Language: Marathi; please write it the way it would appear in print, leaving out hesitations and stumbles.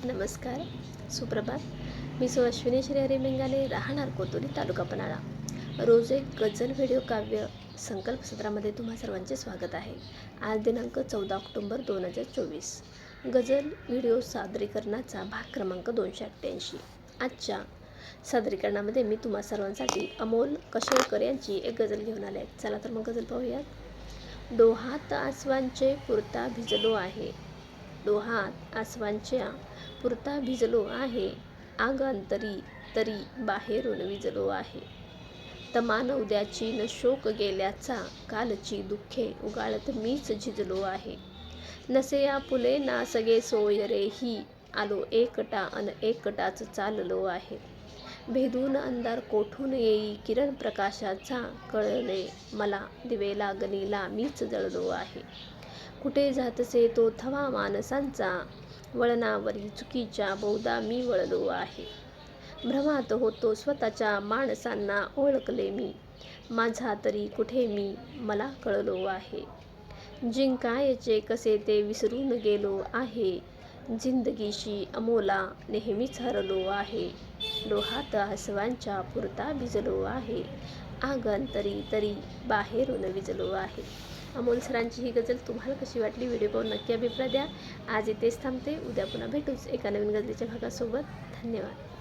नमस्कार, सुप्रभात. मी अश्विनी श्रीहरी मेंगाले, राहणार कोतोली, तालुका पन्हाळा. रोज एक गझल व्हिडिओ काव्य संकल्प सत्रामध्ये तुम्हा सर्वांचे स्वागत आहे. आज दिनांक 14 ऑक्टोबर 2024. गझल व्हिडिओ सादरीकरणाचा भाग क्रमांक 288. आजच्या सादरीकरणामध्ये मी तुम्हा सर्वांसाठी अमोल कशेळकर यांची एक गझल घेऊन आले आहे. चला तर मग गझल पाहूयात. डोहात आसवांचे पुरता भिजलो आहे, डोहात आसवांच्या पुरता भिजलो आहे, आग अंतरी तरी बाहेरून विजलो आहे. तमान उद्याची न शोक गेल्याचा, कालची दुःखे उगाळत मीच झिजलो आहे. नसे आपुले ना सगळे सोय रे ही, आलो एकटा अन एकटाच चाललो आहे. भेदून अंधार कोठून येई किरण प्रकाशाचा, कळले मला दिवेला गनीला मीच जळलो आहे. कुठे जातसे तो थवा माणसांचा, वळणावरी चुकीच्या बहुधा मी वळलो आहे. भ्रमात होतो स्वतःच्या माणसांना ओळखले मी, माझा तरी कुठे मी मला कळलो आहे. जिंकायचे कसे ते विसरून गेलो आहे, जिंदगीशी अमोला नेहमीच हरलो आहे. डोहात आसवांच्या पुरता भिजलो आहे, आग अंतरी तरी बाहेरून विजलो आहे. अमोल सरांची ही गझल तुम्हाला कशी वाटली? व्हिडिओ पाहून नक्की अभिप्राय द्या. आज इथेच थांबते. उद्या पुन्हा भेटूच एका नवीन गझलेच्या भागासोबत. धन्यवाद.